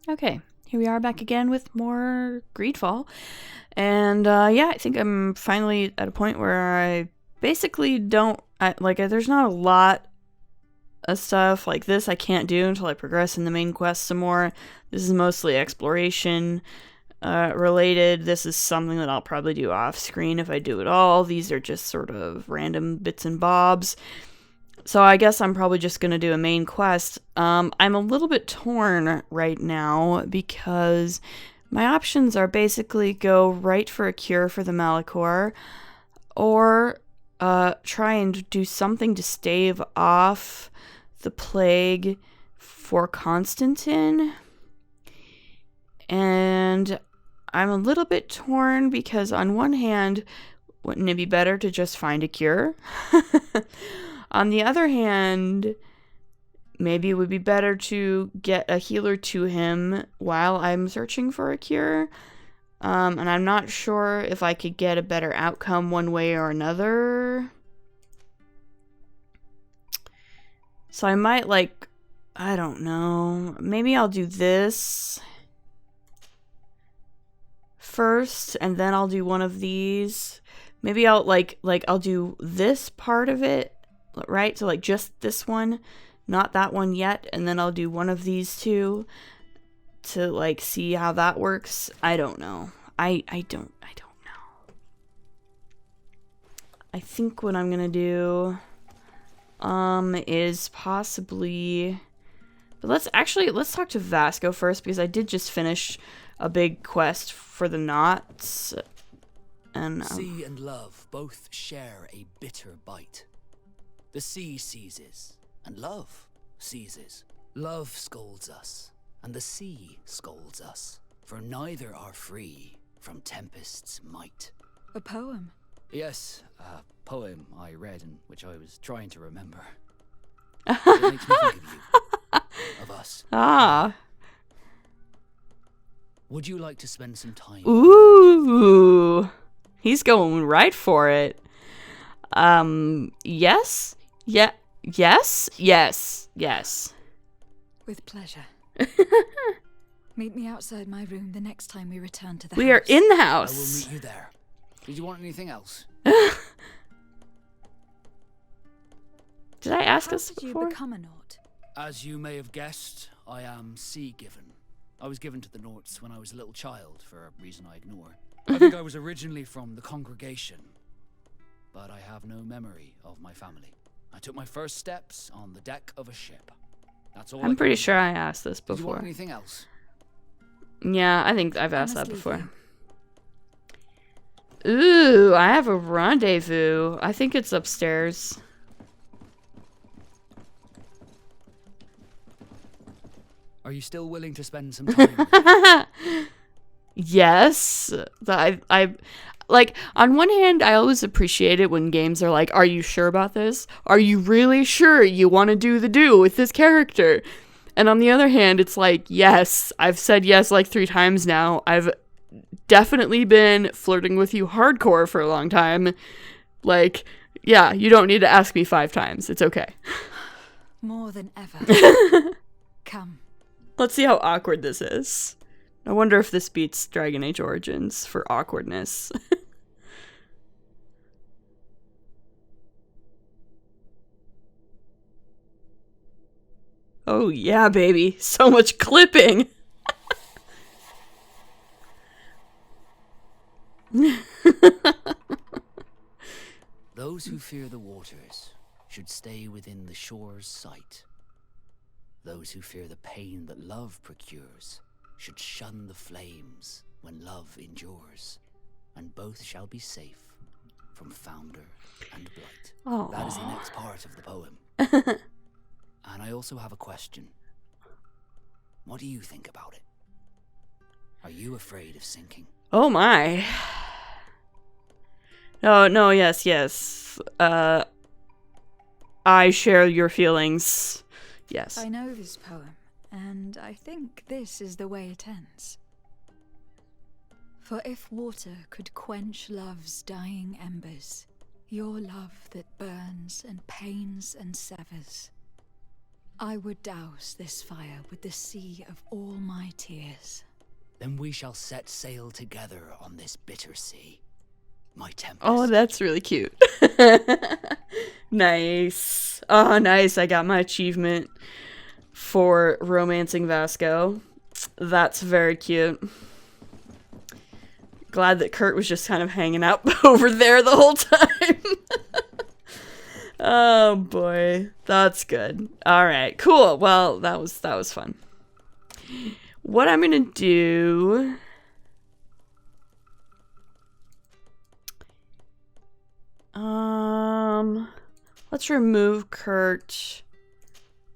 Okay, here we are back again with more GreedFall. And yeah, I think I'm finally at a point where I basically there's not a lot of stuff like this I can't do until I progress in the main quest some more. This is mostly exploration related. This is something that I'll probably do off screen if I do at all. These are just sort of random bits and bobs. So I guess I'm probably just going to do a main quest. I'm a little bit torn right now because my options are basically go right for a cure for the Malachor or try and do something to stave off the plague for Constantine. And I'm a little bit torn because on one hand, wouldn't it be better to just find a cure? On the other hand, maybe it would be better to get a healer to him while I'm searching for a cure. And I'm not sure if I could get a better outcome one way or another. So I might I don't know. Maybe I'll do this first and then I'll do one of these. Maybe I'll I'll do this part of it. Right? So just this one, not that one yet, and then I'll do one of these two to see how that works. I don't know. I don't know. I think what I'm going to do is possibly, but let's talk to Vasco first because I did just finish a big quest for the knots. And sea and love both share a bitter bite. The sea seizes, and love seizes. Love scolds us, and the sea scolds us, for neither are free from tempest's might. A poem? Yes, a poem I read and which I was trying to remember. It makes me think of you, of us. Ah. Would you like to spend some time? Ooh. He's going right for it. Yes? Yeah. Yes? Yes. Yes. With pleasure. Meet me outside my room the next time we return to the house. We are in the I house. will meet you there. Did you want anything else? Did I ask How us did you before? become a Naut? As you may have guessed, I am sea-given. I was given to the Norts when I was a little child, for a reason I ignore. I think I was originally from the congregation, but I have no memory of my family. I took my first steps on the deck of a ship. That's all. I'm pretty sure I asked this Did you want before. anything else? Yeah, I think I've asked I that must before. leave Ooh, I have a rendezvous. I think it's upstairs. Are you still willing to spend some time with me? Yes. I on one hand, I always appreciate it when games are like, are you sure about this? Are you really sure you want to do with this character? And on the other hand, it's like, yes, I've said yes 3 times now. I've definitely been flirting with you hardcore for a long time. Yeah, you don't need to ask me 5 times. It's okay. More than ever. Come. Let's see how awkward this is. I wonder if this beats Dragon Age Origins for awkwardness. Oh yeah, baby. So much clipping. Those who fear the waters should stay within the shore's sight. Those who fear the pain that love procures should shun the flames when love endures, and both shall be safe from founder and blight. Aww. That is the next part of the poem. And I also have a question. What do you think about it? Are you afraid of sinking? Oh my. No, yes. I share your feelings. Yes. I know this poem, and I think this is the way it ends. For if water could quench love's dying embers, your love that burns and pains and severs, I would douse this fire with the sea of all my tears. Then we shall set sail together on this bitter sea. My tempest. Oh, that's really cute. Nice. Oh, nice. I got my achievement for romancing Vasco. That's very cute. Glad that Kurt was just kind of hanging out over there the whole time. Oh boy, that's good. All right, cool. Well, that was fun. What I'm gonna do? Let's remove Kurt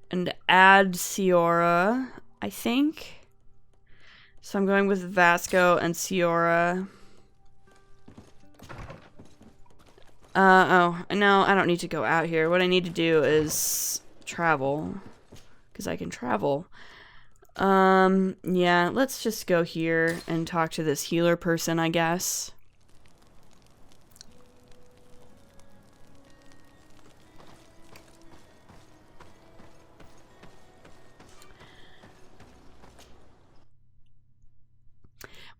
and add Ciora, I think. So I'm going with Vasco and Ciora. Oh, no, I don't need to go out here. What I need to do is travel. Because I can travel. Yeah, let's just go here and talk to this healer person, I guess.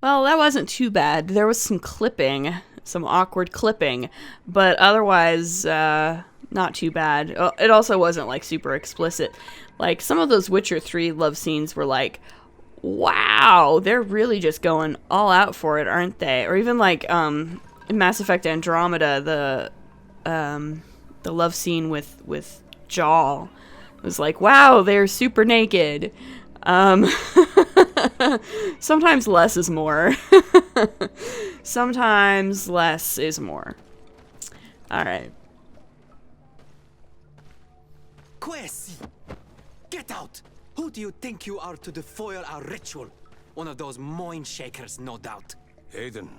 Well, that wasn't too bad. There was some clipping, some awkward clipping, but otherwise, not too bad. It also wasn't, like, super explicit. Like, some of those Witcher 3 love scenes were like, wow, they're really just going all out for it, aren't they? Or even, like, in Mass Effect Andromeda, the love scene with Jaal. It was like, wow, they're super naked. Sometimes less is more. Sometimes less is more. Alright. Quest! Get out! Who do you think you are to defoil our ritual? One of those mind shakers, no doubt. Aiden,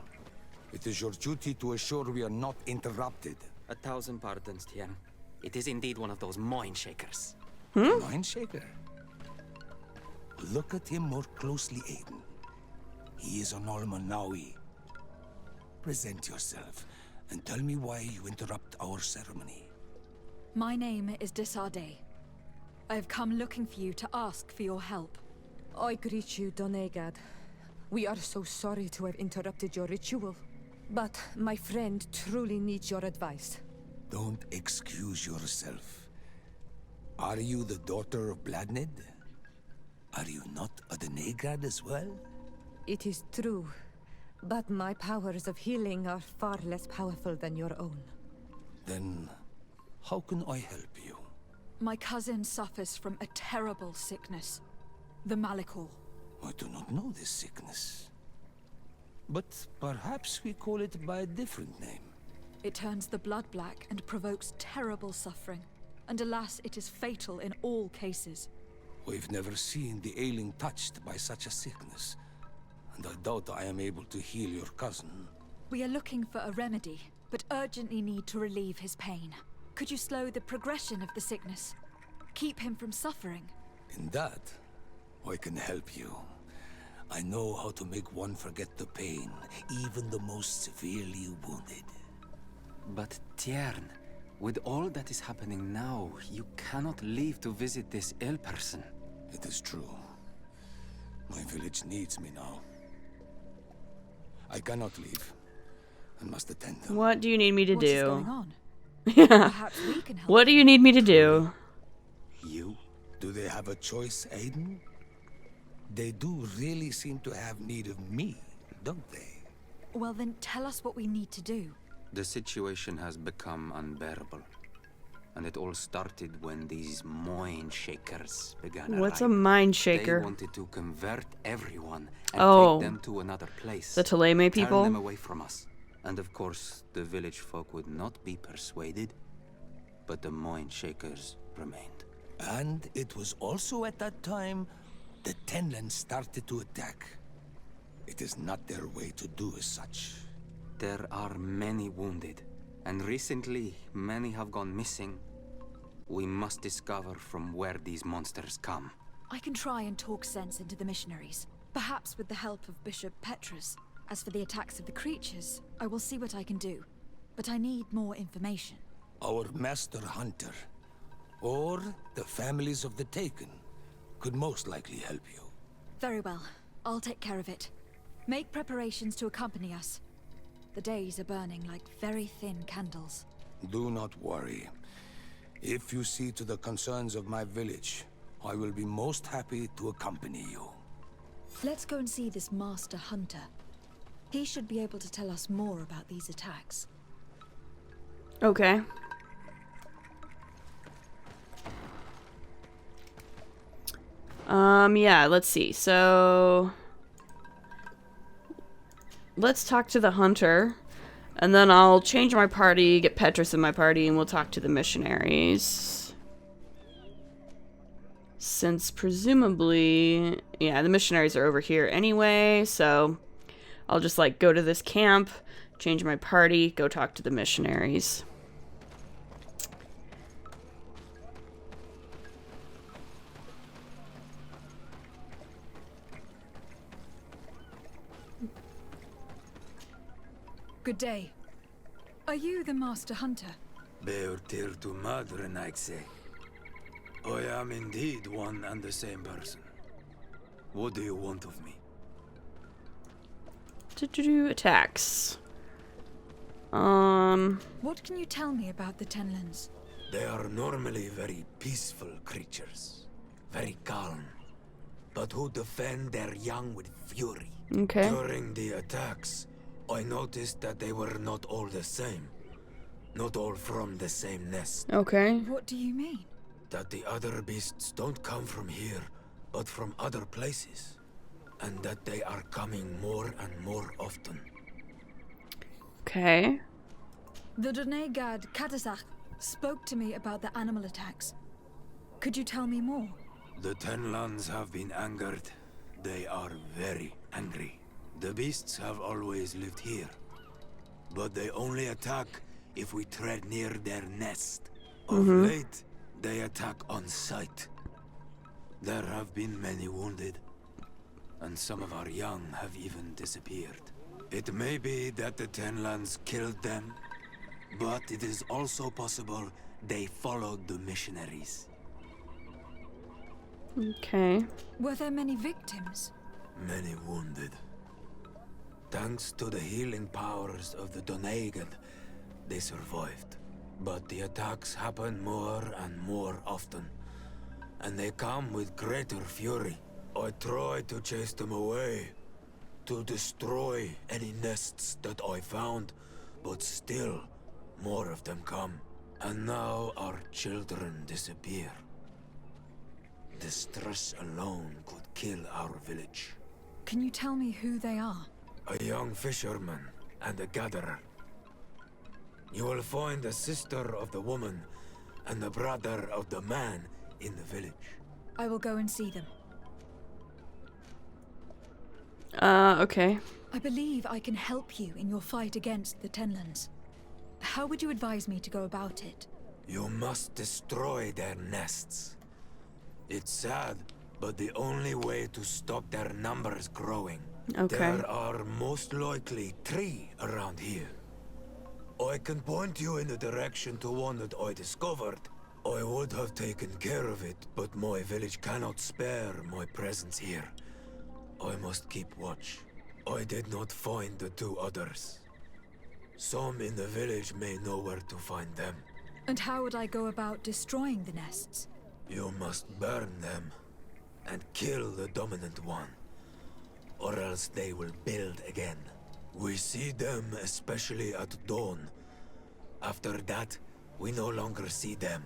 it is your duty to assure we are not interrupted. 1,000 pardons, Tien. It is indeed one of those mind shakers. Mind shaker? Look at him more closely, Aiden. He is an Almanawi. Present yourself and tell me why you interrupt our ceremony. My name is Desarde. I have come looking for you to ask for your help. I greet you, Donegad. We are so sorry to have interrupted your ritual. But my friend truly needs your advice. Don't excuse yourself. Are you the daughter of Bladnid? Are you not a Donegad as well? It is true, but my powers of healing are far less powerful than your own. Then, how can I help you? My cousin suffers from a terrible sickness. The Malikor. I do not know this sickness. But perhaps we call it by a different name. It turns the blood black and provokes terrible suffering. And alas, it is fatal in all cases. We've never seen the ailing touched by such a sickness. And I doubt I am able to heal your cousin. We are looking for a remedy, but urgently need to relieve his pain. Could you slow the progression of the sickness? Keep him from suffering? In that, I can help you. I know how to make one forget the pain, even the most severely wounded. But Tiern, with all that is happening now, you cannot leave to visit this ill person. It is true. My village needs me now. I cannot leave. I must attend them. What do you need me to What is do? going on? Yeah. Perhaps we can help. What do you need me to do? You? Do they have a choice, Aiden? They do really seem to have need of me, don't they? Well, then tell us what we need to do. The situation has become unbearable. And it all started when these mind shakers began What's a arriving. mind shaker? They wanted to convert everyone and Oh. take them to another place. The Teleme people? Turn them away from us. And of course, the village folk would not be persuaded, but the mind shakers remained. And it was also at that time the Tenland started to attack. It is not their way to do as such. There are many wounded, and recently many have gone missing. We must discover from where these monsters come. I can try and talk sense into the missionaries, perhaps with the help of Bishop Petrus. As for the attacks of the creatures, I will see what I can do. But I need more information. Our master hunter, Or the families of the taken could most likely help you. Very well. I'll take care of it. Make preparations to accompany us. The days are burning like very thin candles. Do not worry. If you see to the concerns of my village, I will be most happy to accompany you. Let's go and see this Master Hunter. He should be able to tell us more about these attacks. Okay. Yeah, let's see. So let's talk to the hunter, and then I'll change my party, get Petrus in my party, and we'll talk to the missionaries. Since presumably, yeah, the missionaries are over here anyway, so I'll just like go to this camp, change my party, go talk to the missionaries. Good day. Are you the Master Hunter? Bear tear to mother, I say. I am indeed one and the same person. What do you want of me? Attacks. What can you tell me about the Tenlands? They are normally very peaceful creatures. Very calm. But who defend their young with fury. Okay. During the attacks, I noticed that they were not all the same. Not all from the same nest. Okay. What do you mean? That the other beasts don't come from here, but from other places. And that they are coming more and more often. Okay. The Donegad Katazak spoke to me about the animal attacks. Could you tell me more? The Tenlands have been angered. They are very angry. The beasts have always lived here. But they only attack if we tread near their nest. Of late, they attack on sight. There have been many wounded. And some of our young have even disappeared. It may be that the Tenlands killed them, but it is also possible they followed the missionaries. Okay. Were there many victims? Many wounded. Thanks to the healing powers of the Donegad, they survived. But the attacks happen more and more often. And they come with greater fury. I try to chase them away. To destroy any nests that I found. But still, more of them come. And now our children disappear. The stress alone could kill our village. Can you tell me who they are? A young fisherman and a gatherer. You will find the sister of the woman and the brother of the man in the village. I will go and see them. Okay. I believe I can help you in your fight against the Tenlands. How would you advise me to go about it? You must destroy their nests. It's sad, but the only way to stop their numbers growing. Okay. There are most likely 3 around here. I can point you in the direction to one that I discovered. I would have taken care of it, but my village cannot spare my presence here. I must keep watch. I did not find the 2 others. Some in the village may know where to find them. And how would I go about destroying the nests? You must burn them and kill the dominant one, or else they will build again. We see them especially at dawn. After that, we no longer see them.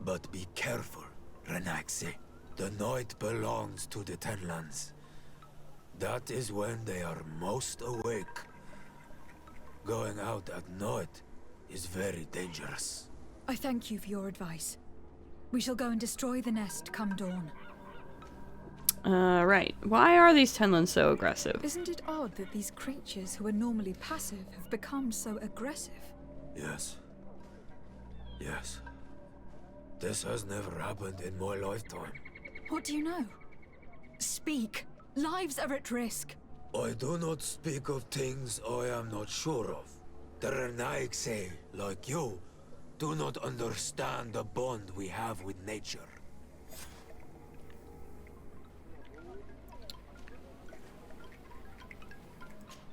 But be careful, Renaxe. The night belongs to the Tenlands. That is when they are most awake. Going out at night is very dangerous. I thank you for your advice. We shall go and destroy the nest come dawn. Right. Why are these Tenlands so aggressive? Isn't it odd that these creatures who are normally passive have become so aggressive? Yes. Yes. This has never happened in my lifetime. What do you know? Speak! Lives are at risk! I do not speak of things I am not sure of. The Renaigse, like you, do not understand the bond we have with nature.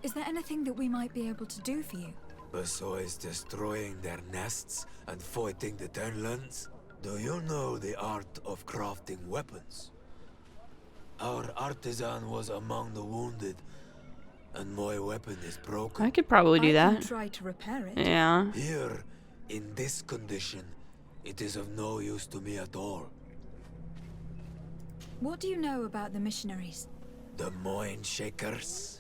Is there anything that we might be able to do for you? Besides destroying their nests and fighting the Tenlands, do you know the art of crafting weapons? Our artisan was among the wounded, and my weapon is broken. I could probably do I that. can try to repair it. Yeah. Here, in this condition, it is of no use to me at all. What do you know about the missionaries? The Mind Shakers?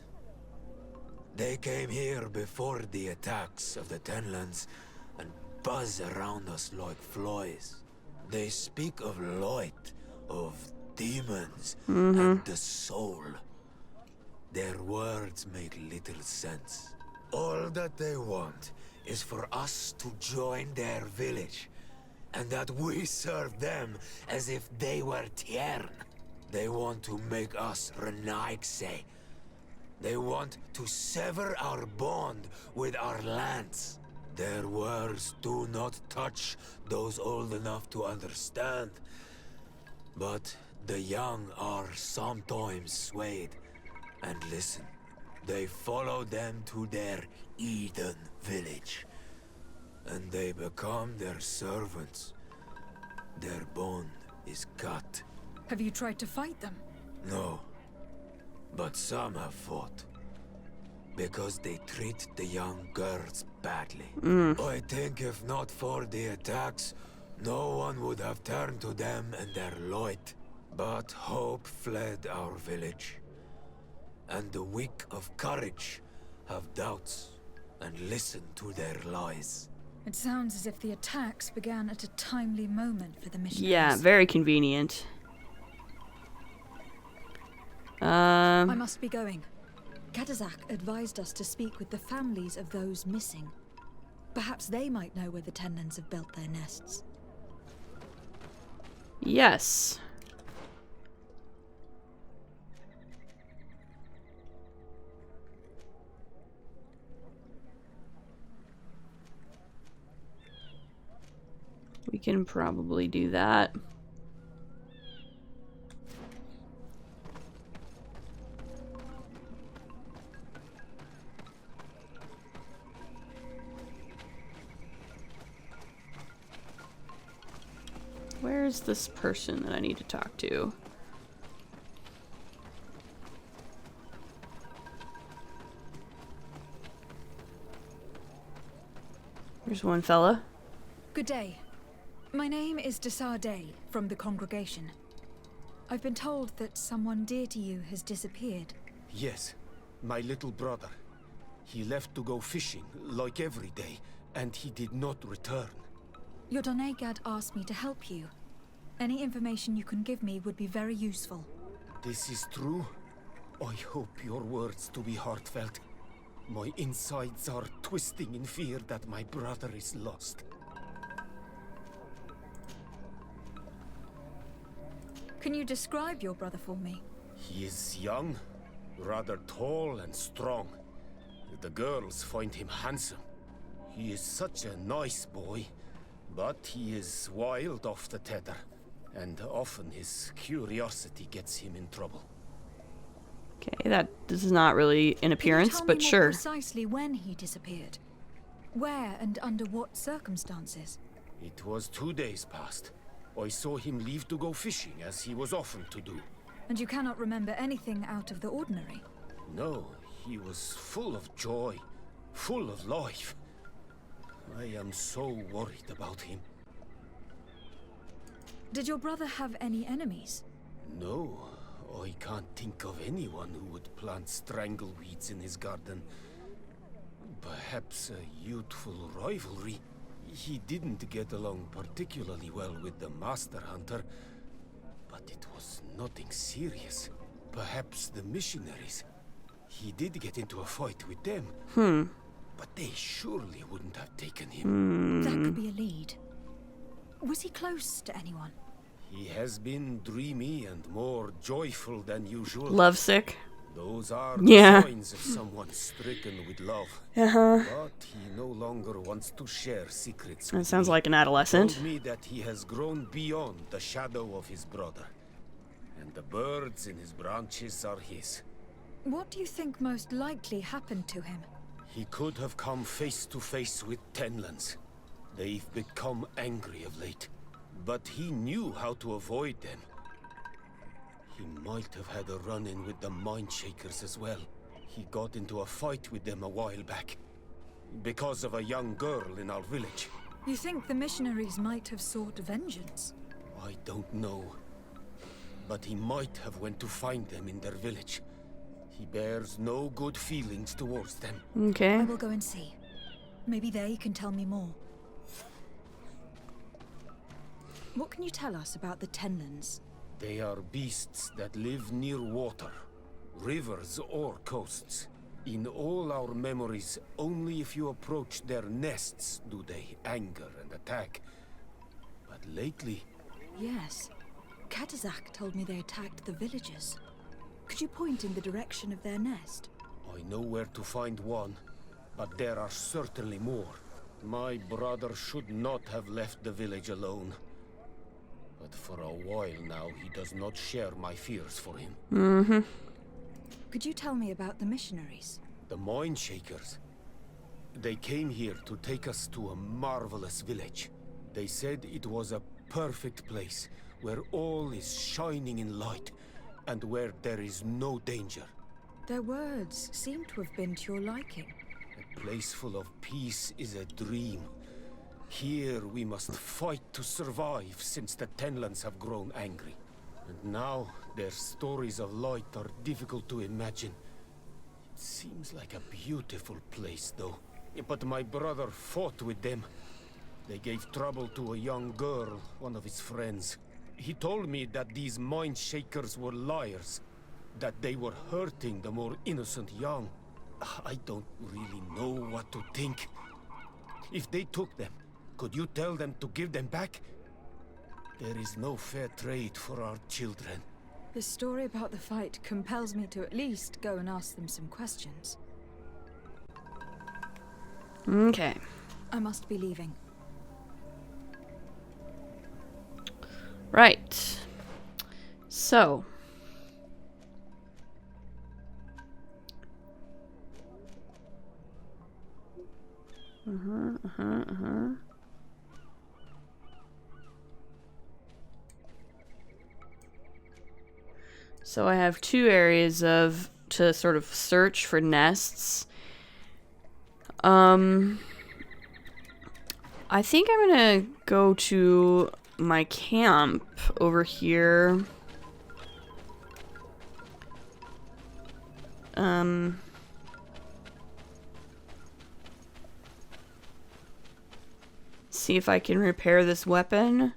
They came here before the attacks of the Tenlands and buzz around us like flies. They speak of light, of demons, and the soul. Their words make little sense. All that they want is for us to join their village, and that we serve them as if they were Tiern. They want to make us Renaigse. They want to sever our bond with our lands. Their words do not touch those old enough to understand. But the young are sometimes swayed and listen. They follow them to their Eden village. And they become their servants. Their bond is cut. Have you tried to fight them? No. But some have fought. Because they treat the young girls badly. I think if not for the attacks, no one would have turned to them and their light. But hope fled our village. And the weak of courage have doubts and listen to their lies. It sounds as if the attacks began at a timely moment for the missionaries. Yeah, very convenient. I must be going. Katazak advised us to speak with the families of those missing. Perhaps they might know where the Tenlands have built their nests. Yes. We can probably do that. Where's this person that I need to talk to? There's one fella. Good day. My name is Desardet from the congregation. I've been told that someone dear to you has disappeared. Yes, my little brother. He left to go fishing, like every day, and he did not return. Your Donegad asked me to help you. Any information you can give me would be very useful. This is true? I hope your words to be heartfelt. My insides are twisting in fear that my brother is lost. Can you describe your brother for me? He is young, rather tall and strong. The girls find him handsome. He is such a nice boy, but he is wild off the tether, and often his curiosity gets him in trouble. Okay, this is not really an appearance, Can you tell but me more sure. precisely when he disappeared? Where and under what circumstances? It was 2 days past. I saw him leave to go fishing, as he was often to do. And you cannot remember anything out of the ordinary? No, he was full of joy, full of life. I am so worried about him. Did your brother have any enemies? No, I can't think of anyone who would plant strangleweeds in his garden. Perhaps a youthful rivalry. He didn't get along particularly well with the Master Hunter, but it was nothing serious. Perhaps the missionaries. He did get into a fight with them. But they surely wouldn't have taken him. That could be a lead. Was he close to anyone? He has been dreamy and more joyful than usual. Lovesick. Those are Yeah. the signs of someone stricken with love. Uh-huh. But he no longer wants to share secrets That with sounds me. like an He adolescent. told me that he has grown beyond the shadow of his brother. And the birds in his branches are his. What do you think most likely happened to him? He could have come face to face with Tenlands. They've become angry of late. But he knew how to avoid them. He might have had a run-in with the Mindshakers as well. He got into a fight with them a while back. Because of a young girl in our village. You think the missionaries might have sought vengeance? I don't know. But he might have went to find them in their village. He bears no good feelings towards them. Okay. I will go and see. Maybe they can tell me more. What can you tell us about the Tenlands? They are beasts that live near water, rivers or coasts. In all our memories, only if you approach their nests do they anger and attack. But lately... Yes. Katazak told me they attacked the villagers. Could you point in the direction of their nest? I know where to find one, but there are certainly more. My brother should not have left the village alone. But for a while now, he does not share my fears for him. Mm-hmm. Could you tell me about the missionaries? The Mindshakers. They came here to take us to a marvelous village. They said it was a perfect place, where all is shining in light, and where there is no danger. Their words seem to have been to your liking. A place full of peace is a dream. Here we must fight to survive, since the Tenlands have grown angry. And now their stories of light are difficult to imagine. It seems like a beautiful place, though. But my brother fought with them. They gave trouble to a young girl, one of his friends. He told me that these Mindshakers were liars, that they were hurting the more innocent young. I don't really know what to think. If they took them, could you tell them to give them back? There is no fair trade for our children. The story about the fight compels me to at least go and ask them some questions. Okay. I must be leaving. Right. So. So I have two areas to sort of search for nests. I think I'm gonna go to my camp over here. See if I can repair this weapon.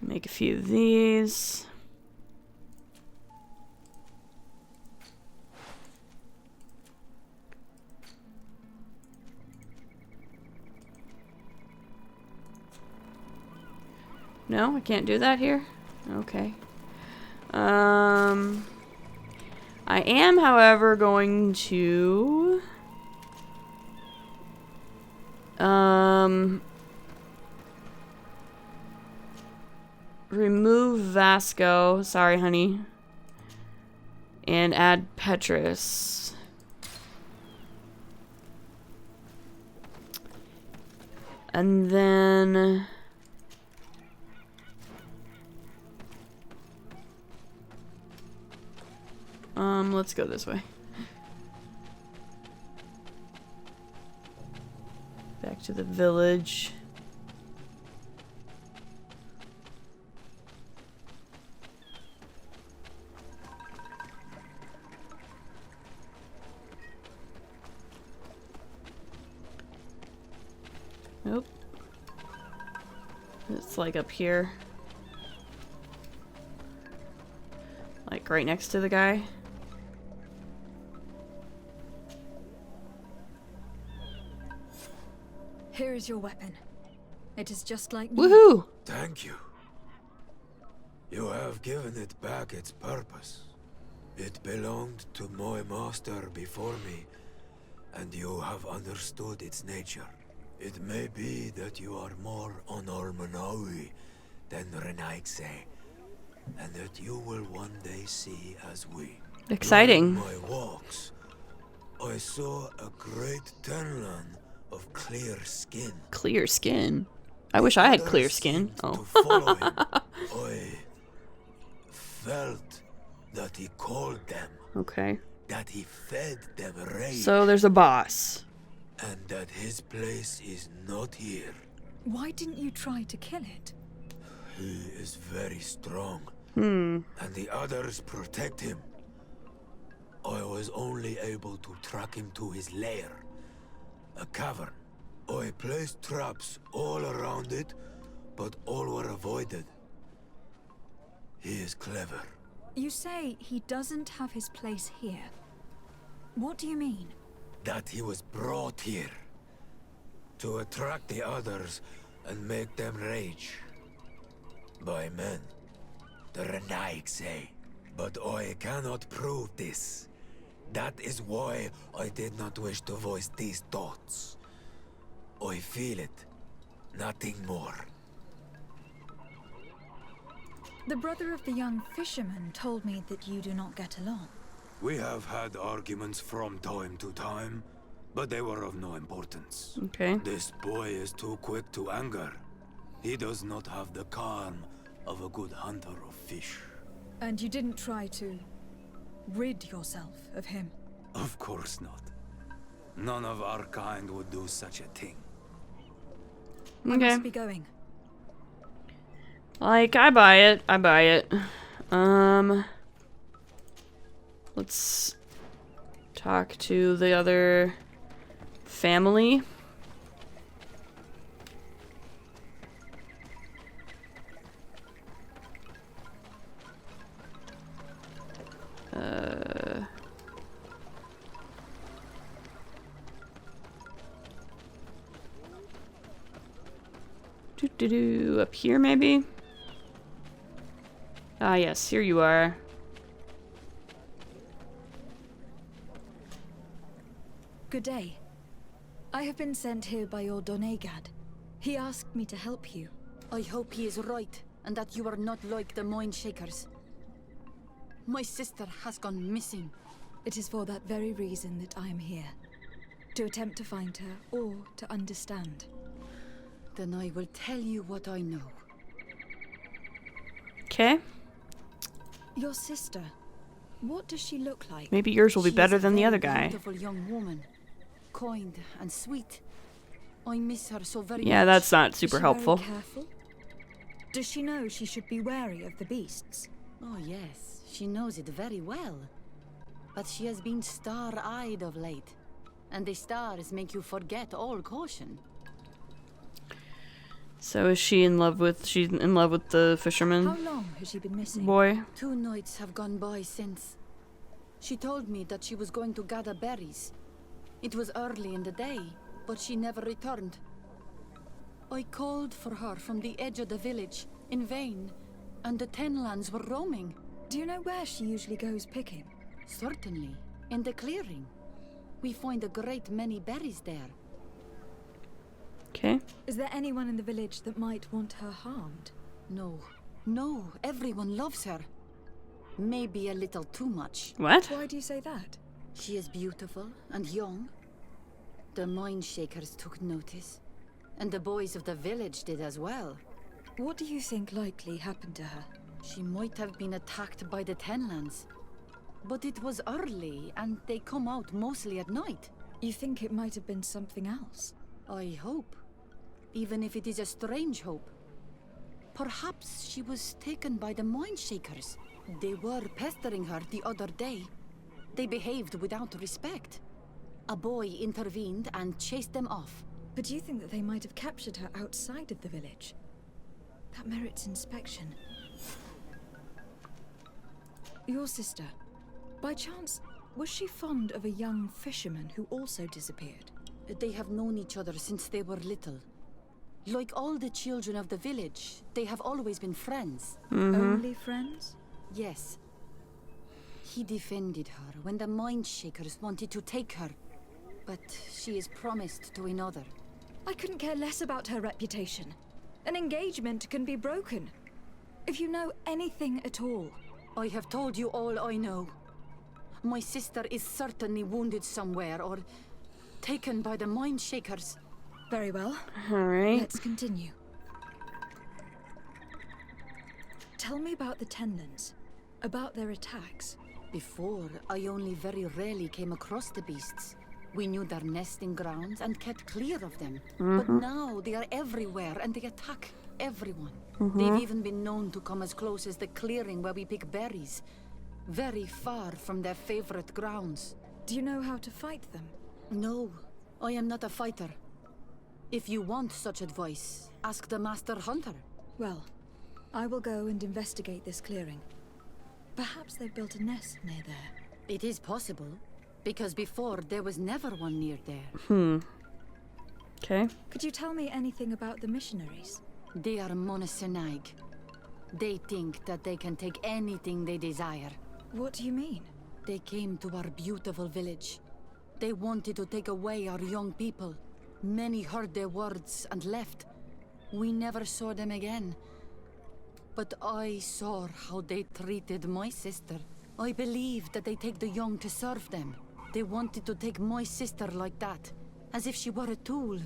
Make a few of these. No, I can't do that here? Okay. I am, however, going to... remove Vasco. Sorry, honey. And add Petrus. And then... let's go this way. Back to the village. Nope. It's like up here. Like right next to the guy. Here is your weapon. It is just like new. Woohoo! Thank you. You have given it back its purpose. It belonged to my master before me, and you have understood its nature. It may be that you are more on Almanawi than Renaigse, and that you will one day see as we. Exciting. During my walks, I saw a great Tenlan of clear skin. Clear skin. I wish I had clear skin. To Oh. follow him. I felt that he called them, Okay. that he fed them rage, So there's a boss. and that his place is not here. Why didn't you try to kill it? He is very strong, Hmm. and the others protect him. I was only able to track him to his lair, a cavern. I placed traps all around it, but all were avoided. He is clever. You say he doesn't have his place here. What do you mean? That he was brought here to attract the others and make them rage. By men, the Renaig say. But I cannot prove this. That is why I did not wish to voice these thoughts. I feel it, nothing more. The brother of the young fisherman told me that you do not get along. We have had arguments from time to time, but they were of no importance. Okay. This boy is too quick to anger. He does not have the calm of a good hunter of fish. And you didn't try to rid yourself of him? Of course not. None of our kind would do such a thing. I Okay. must be going. Like, I buy it. I buy it. Let's talk to the other family. Up here, maybe? Ah, yes, here you are. Good day. I have been sent here by your Donegad. He asked me to help you. I hope he is right, and that you are not like the Mind Shakers. My sister has gone missing. It is for that very reason that I am here. To attempt to find her, or to understand. Then I will tell you what I know. Okay. Your sister, what does she look like? Maybe yours will be She better is a than the very other guy. Beautiful young woman, kind and sweet. I miss her so very Yeah, much. that's not Is super she helpful. Very careful? Does she know she should be wary of the beasts? Oh yes, she knows it very well. But she has been star-eyed of late, and the stars make you forget all caution. So is she in love with? She's in love with the fisherman How long has she been missing? boy. 2 nights have gone by since. She told me that she was going to gather berries. It was early in the day, but she never returned. I called for her from the edge of the village, in vain, and the Tenlands were roaming. Do you know where she usually goes picking? Certainly, in the clearing. We find a great many berries there. Okay. Is there anyone in the village that might want her harmed? No, everyone loves her. Maybe a little too much. What? Why do you say that? She is beautiful and young. The Mind Shakers took notice, and the boys of the village did as well. What do you think likely happened to her? She might have been attacked by the Tenlands. But it was early, and they come out mostly at night. You think it might have been something else? I hope. Even if it is a strange hope. Perhaps she was taken by the Mind Shakers. They were pestering her the other day. They behaved without respect. A boy intervened and chased them off. But do you think that they might have captured her outside of the village? That merits inspection. Your sister, by chance, was she fond of a young fisherman who also disappeared? They have known each other since they were little. Like all the children of the village, they have always been friends. Only friends? Yes. He defended her when the Mindshakers wanted to take her, but she is promised to another. I couldn't care less about her reputation. An engagement can be broken. If you know anything at all. I have told you all I know. My sister is certainly wounded somewhere, or taken by the Mindshakers. Very well. Alright. Let's continue. Tell me about the Tenlins. About their attacks. Before, I only very rarely came across the beasts. We knew their nesting grounds and kept clear of them. But now they are everywhere and they attack everyone. They've even been known to come as close as the clearing where we pick berries. Very far from their favorite grounds. Do you know how to fight them? No, I am not a fighter. If you want such advice, ask the Master Hunter. Well, I will go and investigate this clearing. Perhaps they've built a nest near there. It is possible, because before there was never one near there. Okay. Could you tell me anything about the missionaries? They are monocenag. They think that they can take anything they desire. What do you mean? They came to our beautiful village. They wanted to take away our young people. Many heard their words and left. We never saw them again. But I saw how they treated my sister. I believe that they take the young to serve them. They wanted to take my sister like that, as if she were a tool.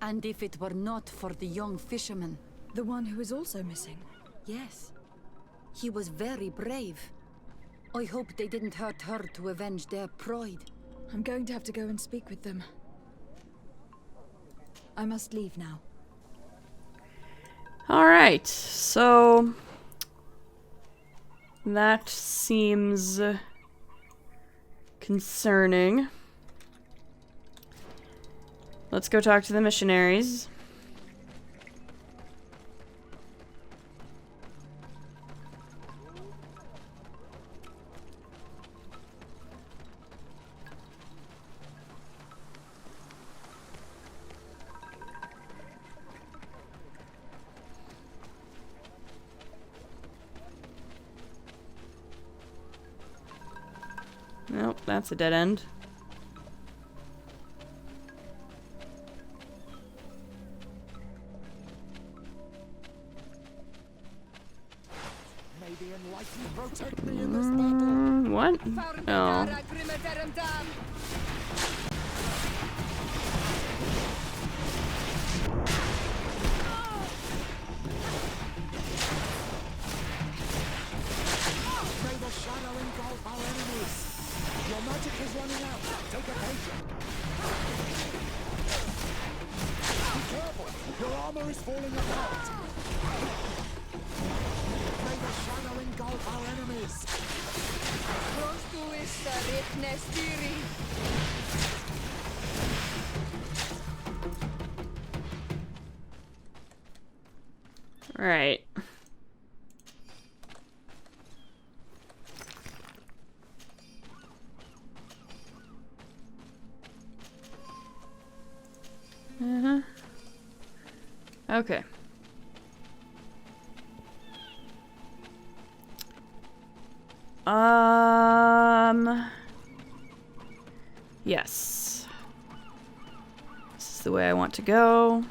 And if it were not for the young fisherman. The one who is also missing? Yes. He was very brave. I hope they didn't hurt her to avenge their pride. I'm going to have to go and speak with them. I must leave now. Alright, so that seems concerning. Let's go talk to the missionaries. Nope, that's a dead end. May the enlightened protect me in this battle. What? Oh. May the shadow engulf our enemies. Your magic is running out. Take a patient. Be careful. Your armor is falling apart. May the shadow engulf our enemies. Right. Okay. Yes. This is the way I want to go.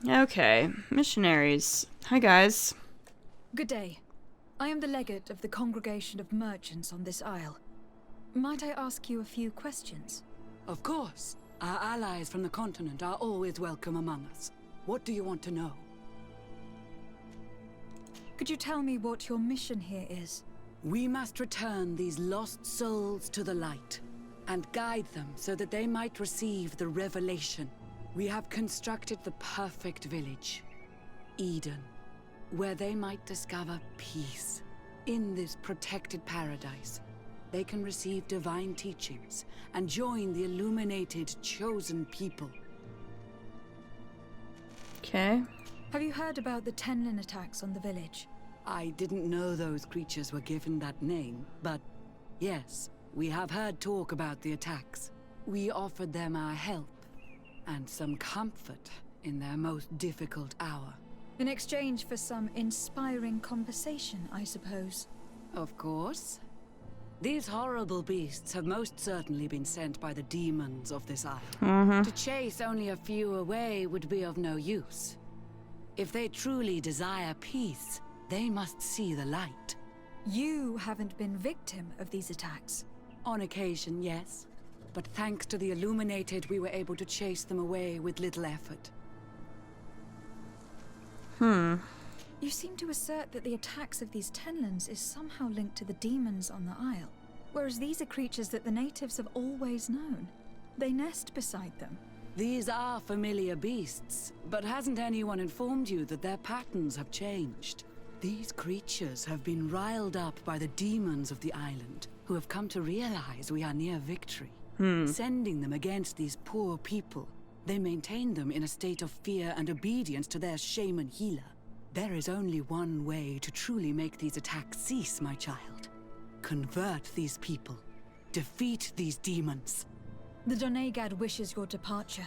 Okay, missionaries. Hi, guys. Good day. I am the legate of the Congregation of Merchants on this isle. Might I ask you a few questions? Of course. Our allies from the continent are always welcome among us. What do you want to know? Could you tell me what your mission here is? We must return these lost souls to the light and guide them so that they might receive the revelation. We have constructed the perfect village, Eden, where they might discover peace. In this protected paradise, they can receive divine teachings and join the illuminated chosen people. Okay. Have you heard about the Tenlin attacks on the village? I didn't know those creatures were given that name, but yes, we have heard talk about the attacks. We offered them our help and some comfort in their most difficult hour. In exchange for some inspiring conversation, I suppose. Of course. These horrible beasts have most certainly been sent by the demons of this isle. To chase only a few away would be of no use. If they truly desire peace, they must see the light. You haven't been victim of these attacks. On occasion, yes. But thanks to the Illuminated, we were able to chase them away with little effort. You seem to assert that the attacks of these Tenlins is somehow linked to the demons on the Isle, whereas these are creatures that the natives have always known. They nest beside them. These are familiar beasts, but hasn't anyone informed you that their patterns have changed? These creatures have been riled up by the demons of the island, who have come to realize we are near victory. Sending them against these poor people, they maintain them in a state of fear and obedience to their shaman healer. There is only one way to truly make these attacks cease, my child. Convert these people. Defeat these demons. The Doneigad wishes your departure.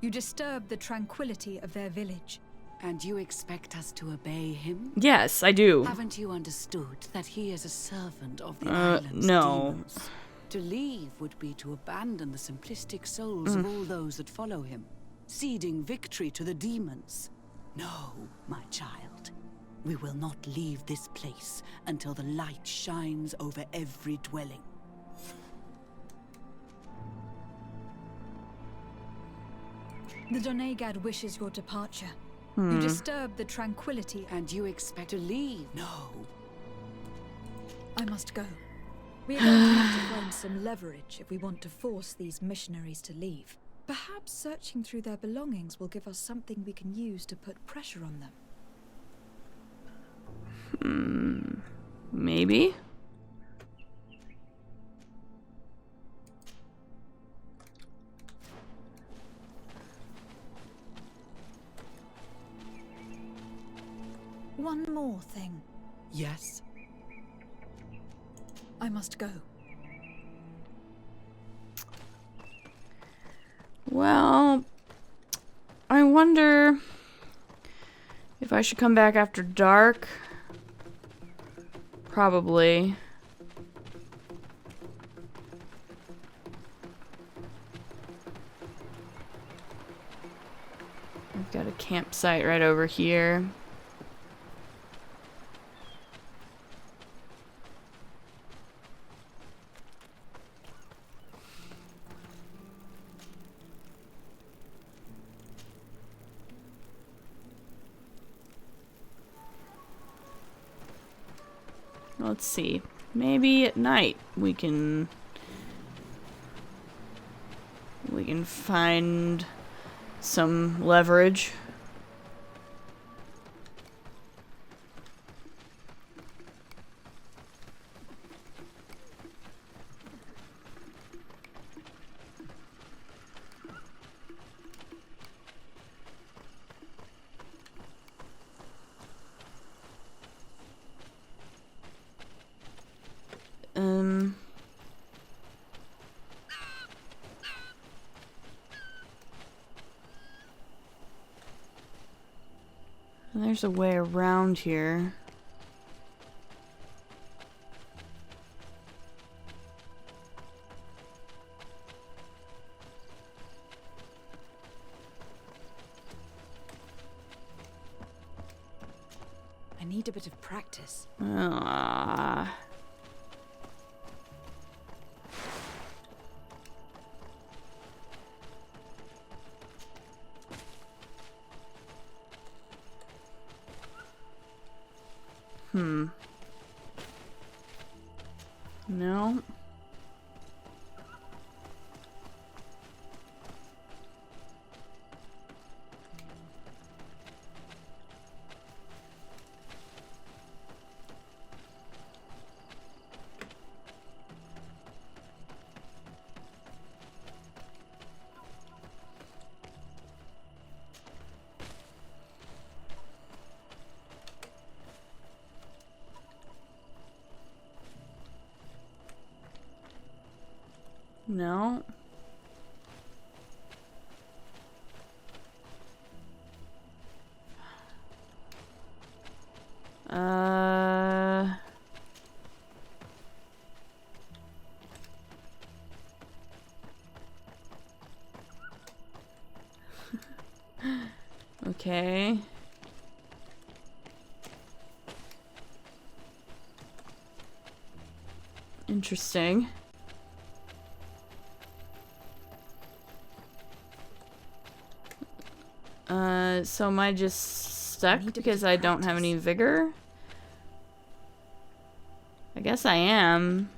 You disturb the tranquility of their village. And you expect us to obey him? Yes, I do. Haven't you understood that he is a servant of the island's no. demons? To leave would be to abandon the simplistic souls of all those that follow him, ceding victory to the demons. No, my child. We will not leave this place until the light shines over every dwelling. The Doneigad wishes your departure. You disturb the tranquility. And you expect to leave? No. I must go. We are going to have to find some leverage if we want to force these missionaries to leave. Perhaps searching through their belongings will give us something we can use to put pressure on them. Maybe? One more thing. Yes? I must go. Well, I wonder if I should come back after dark. Probably. I've got a campsite right over here. Let's see. Maybe at night we can find some leverage. There's a way around here. I need a bit of practice. No. No. Okay. Interesting. So am I just stuck because I don't have any vigor? I guess I am.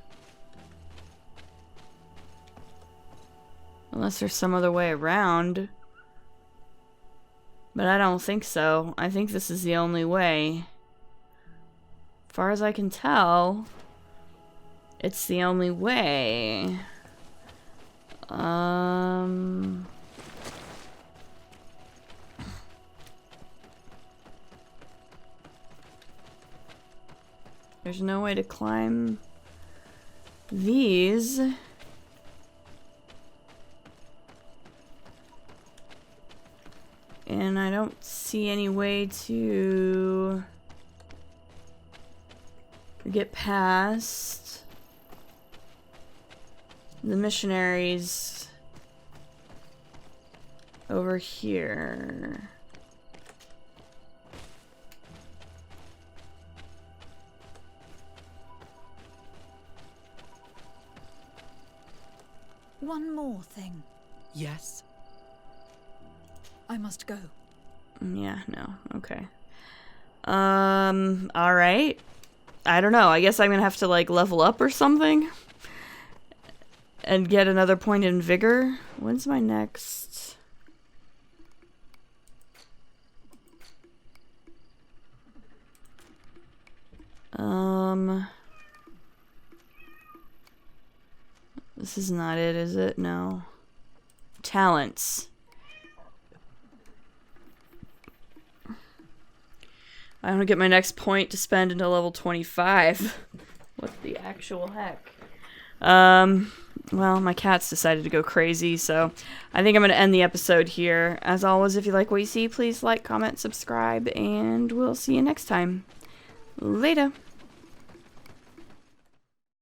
Unless there's some other way around. But I don't think so. I think this is the only way. As far as I can tell, it's the only way. There's no way to climb these. And I don't see any way to get past the missionaries over here. One more thing. Yes? I must go. Yeah, no, okay. Alright. I don't know, I guess I'm gonna have to, like, level up or something? And get another point in vigor? When's my next... This is not it, is it? No. Talents. I don't get my next point to spend until level 25. What the actual heck? Well, my cat's decided to go crazy, so I think I'm going to end the episode here. As always, if you like what you see, please like, comment, subscribe, and we'll see you next time. Later.